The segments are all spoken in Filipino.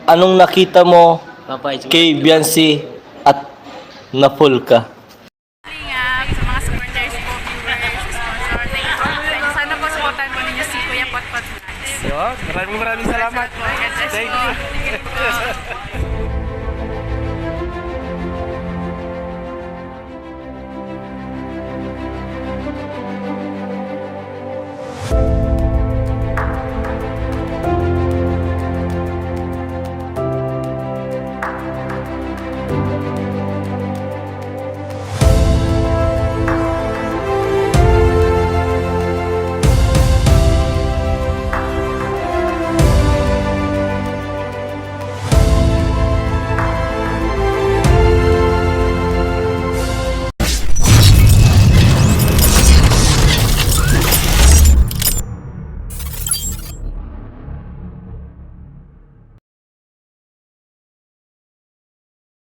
Anong nakita mo Papay. kay Beyonce at na-full ka? Sa mga supporters ko, viewers, sponsor, thank you so much. Sana po supportan mo ninyo si Kuya Potpot Vlogs. Yun, maraming salamat. Thank you.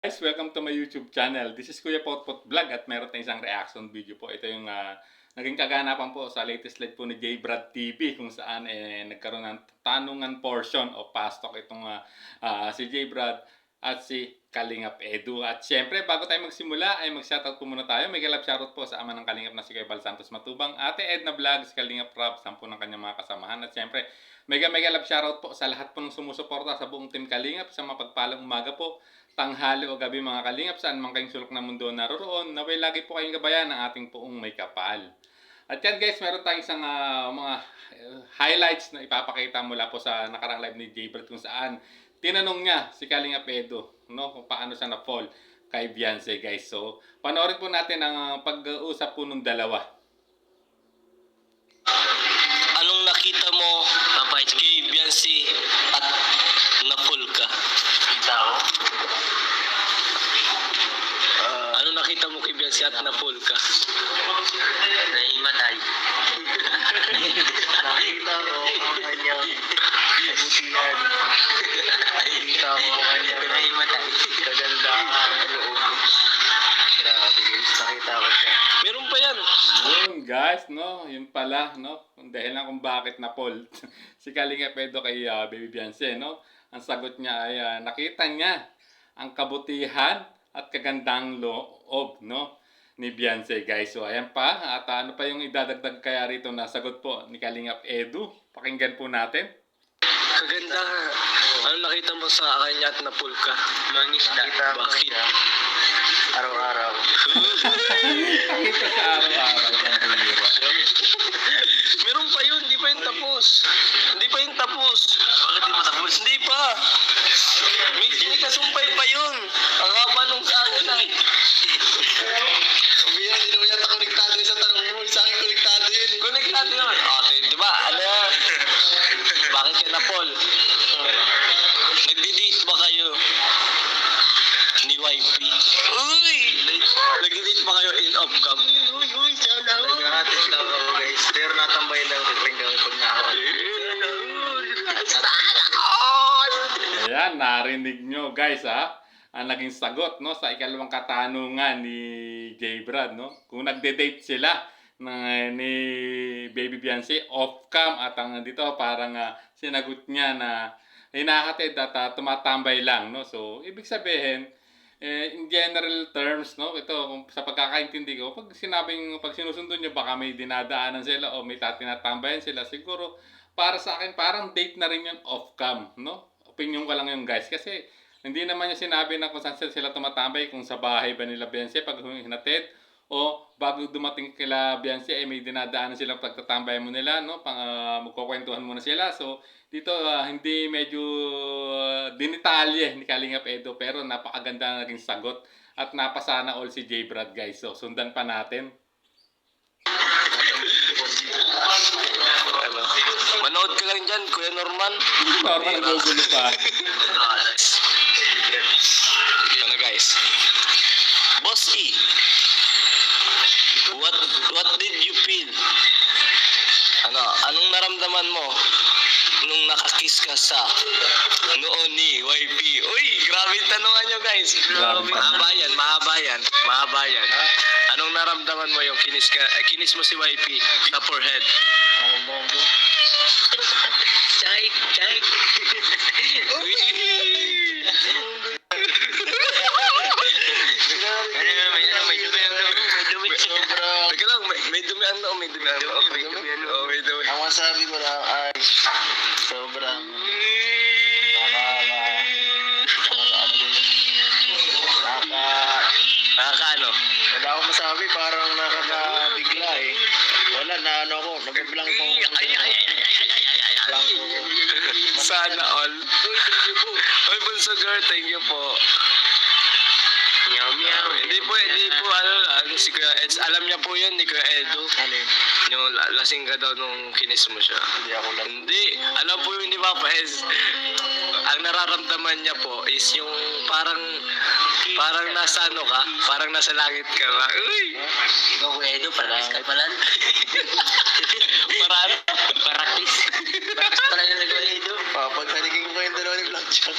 Guys, welcome to my YouTube channel. This is Kuya Potpot Vlog at meron tayong isang reaction video po. Ito yung naging kaganapan po sa latest live po ni J Brad TV kung saan nagkaroon ng tanungan portion o pastok itong si J Brad at si Kalingap Edu. At syempre, bago tayo magsimula ay mag-shoutout po muna tayo. May galap shoutout po sa ama ng Kalingap na si Kuya Bal Santos Matubang, Ate Edna Vlog, si Kalingap Rob, 10 ng kanyang mga kasamahan. At syempre, mega love shoutout po sa lahat po ng sumusuporta sa buong team Kalingap sa mapagpalang umaga po, tanghali o gabi mga Kalingap, saan man kayong sulok ng mundo naroroon, naway lagi po kayong gabayan ng ating poong may kapal. At yan guys, meron tayong isang mga highlights na ipapakita mula po sa nakarang live ni J Brad kung saan tinanong niya si Kalingap Edu, no, kung paano siya na-fall kay Beyonce guys. So, panoorin po natin ang pag-uusap po ng dalawa. Anong nakita mo kay Beyonce at na-full ka? Kita ko. Anong nakita mo kay Beyonce at na-full ka? Naimatay. Nakita ko ang kanyang kabutihan. Nakita ko ang kanyang kagandahan ng loob. Grabe guys, nakita ko siya. Meron pa yan. Yun guys, no, yun pala, no, dahil lang kung bakit na-fall si Kalingap Edu kay Baby Beyonce, no. Ang sagot niya ay nakita niya ang kabutihan at kagandang loob, no, ni Beyonce guys. So ayan pa, at ano pa yung idadagdag kaya rito na sagot po ni Kalingap Edu? Pakinggan po natin. Kaganda. Anong nakita mo sa kanya at na-full ka? Mangisda. Nakita ko siya araw-araw. Nakita sa araw-araw. Meron pa yun, hindi pa yun tapos. Hindi pa yun tapos. Bakit di mo tapos? Hindi pa. May kasumpay pa yun. Ang haba nung sa akin ay. Sabi yan, hindi naman yata konektado yung sa tanong mo. Sa akin konektado yun. Konektado yun. Okay, di ba? Ano yan? Bakit ka na, Paul? Nagdi-date ba kayo? Ni wifey? Uy! Nagdi-date ba kayo in off-cam? Uy, sana ako. Nag-atis lang ako guys. Pero natambay lang sa ring kami pag nakawa. Ayan, narinig nyo guys ha. Ang naging sagot no sa ikalawang katanungan ni J Brad, no. Kung nagde-date sila ni Baby Beyonce off-cam at ang dito parang sinagot niya na hinahatid at tumatambay lang, no. So ibig sabihin in general terms, no, ito kung sa pagkakaintindi ko, pag sinusundo niyo baka may dinadaanan sila o may tinatambayan sila, siguro para sa akin parang date na rin yun off-cam, no. Opinion ko lang yun guys, kasi hindi naman niya sinabi na kung saan sila tumatambay, kung sa bahay ba nila Beyonce pag hinatid o bago dumating kila Beyonce ay may dinadaanan silang pagtatambay mo nila, no, magkukwentuhan muna sila. So dito hindi medyo dinitalye ni Kalingap Edu, pero napakaganda na naging sagot at napasana all si J Brad guys. So sundan pa natin. Manood ka lang dyan, Kuya Norman. Normal nagugulo pa. Ano guys? Boss E, what did you feel? Anong naramdaman mo nung nakakiss ka sa noon ni YP? Uy, grabe yung tanungan nyo guys. Grabe. Mahaba yan. Anong naramdaman mo yung kinis mo si YP sa forehead? Bongo. Chay. Uy, Blanco. Sana all. Oy, Bunso girl, thank you po. Meow, meow. Hindi po, ano, si Kuya Eds, alam niya po yun ni Kuya Edo. Alin? Yung lasing ka daw nung kinis mo siya. Hindi ako lang. Hindi, alam po yun ni Papa Eds. Ang nararamdaman niya po is yung parang nasa ano ka, parang nasa langit ka ba? Uy! Ikaw, Edo, parakis ka pala. Parang, Parakis. Parakis pala na nag-Edo. Pagsaligin ko yung dalawa ni Blackjack.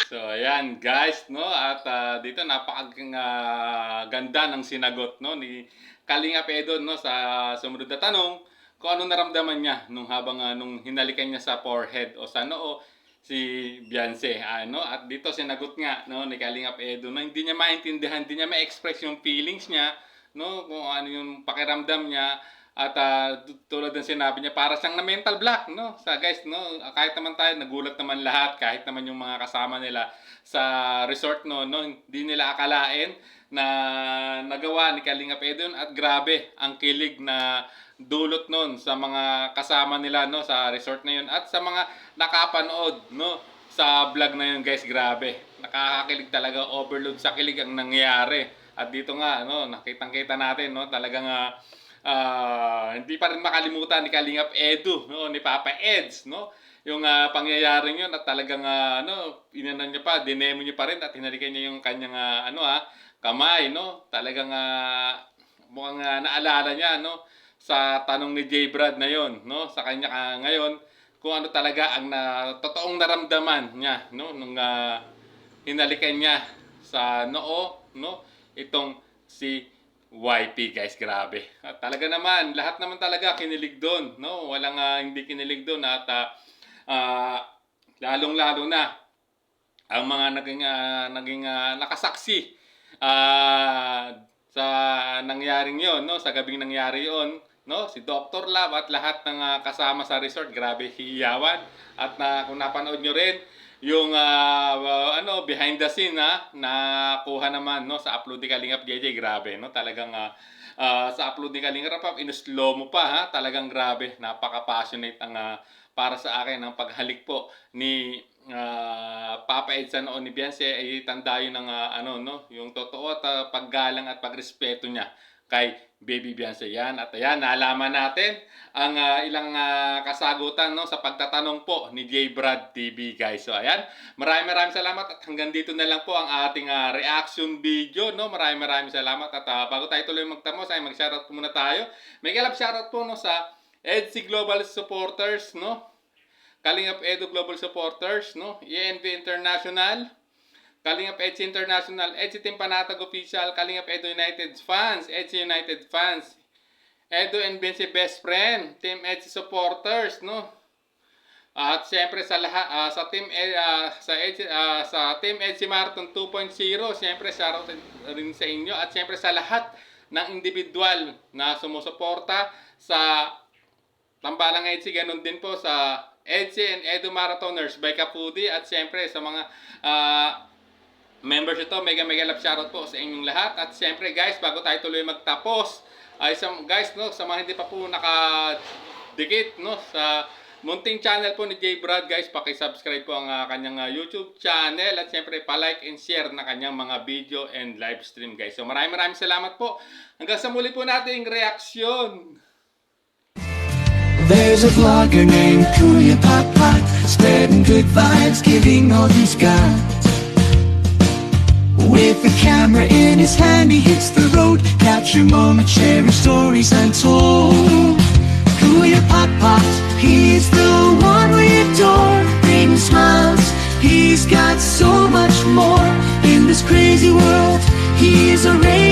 So, ayan guys, no? At dito napakaganda ng sinagot, no, ni Kalinga Edo, no, sa sumunod na tanong kung ano naramdaman niya nung habang nung hinalikan niya sa forehead o sa noo si Beyonce, ano? At dito sinagot nga, no, ni Kalinga Edo na hindi niya maintindihan, hindi niya ma-express yung feelings niya, no, kung ano yung pakiramdam niya. At tulad ng sinabi niya, para siyang na mental block, no? Sa guys, no, kahit naman tayo, nagulat naman lahat, kahit naman yung mga kasama nila sa resort, no, hindi nila akalain na nagawa ni Kalinga Edo. At grabe ang kilig na dulot nun sa mga kasama nila, no, sa resort na yun. At sa mga nakapanood, no, sa vlog na yun, guys, grabe. Nakakakilig talaga, overload sa kilig ang nangyayari. At dito nga, no, nakitang-kita natin, no, talagang hindi pa rin makalimutan ni Kalingap Edu, no, ni Papa Eds, no, yung pangyayaring yun. At talagang inanan niya pa, dinemo niya pa rin at hinalikan niya yung kanyang kamay, no. Talagang mukhang naalala niya, no, sa tanong ni J. Brad na yon, no, sa kanya ngayon kung ano talaga ang totoong naramdaman niya, no, nung hinalikan niya sa noo, no, itong si YP, guys. Grabe. At talaga naman, lahat naman talaga kinilig doon, no? Walang hindi kinilig doon. At lalong-lalo na ang mga naging nakasaksi sa nangyaring 'yon, no? Sa gabing nangyari 'yon, no? Si Dr. Love at lahat ng kasama sa resort, grabe hiyawan. At kung napanood nyo rin yung behind the scene nakuha naman, no, sa upload ni Kalingap JJ, grabe, no, talagang sa upload ni Kalingap in-slow mo pa, talagang grabe, napaka-passionate ang para sa akin ang paghalik po ni Papa Ed sa noo ni Beyonce. Ay tanda yun ng yung totoo at paggalang at pagrespeto niya kay Baby Beyonce. Yan, at ayan, naalaman natin ang ilang kasagutan, no, sa pagtatanong po ni J. Brad TV, guys. So ayan, maraming salamat at hanggang dito na lang po ang ating reaction video, no. Maraming salamat. At bago tayo tuloy magtamos ay mag-shoutout muna tayo. May galap shoutout po, no, sa EDC Global Supporters, no, Kalingap Edu Global Supporters, no, ENV International, Kalingap EDC International, EDC Team Panatag Official, Kalingap Edu United Fans, EDC United Fans, Edu and Beyonce Best Friend, Team EDC Supporters, no. At siyempre sa lahat sa Team EDC Marathon 2.0, siyempre shoutout rin sa inyo. At siyempre sa lahat ng individual na sumusuporta sa Tambalang EDC, ganun din po sa EDC and Edu Marathoners by Kapudi. At siyempre sa mga members ito, mega love shoutout po sa inyong lahat. At siyempre guys, bago tayo tuloy magtapos, guys, no, sa mga hindi pa po nakadikit, no, sa munting channel po ni J. Brad, guys, paki-subscribe po ang kanyang YouTube channel. At siyempre pa-like and share na kanyang mga video and live stream, guys. So maraming salamat po. Hanggang sa muli po nating reaksyon. There's a vlogger named Kuya Papa, spreading good vibes, giving all he's got. With a camera in his hand, he hits the road, capture moments, sharing stories untold. Kuya Papa, he's the one we adore, bringing smiles, he's got so much more. In this crazy world, he is a ray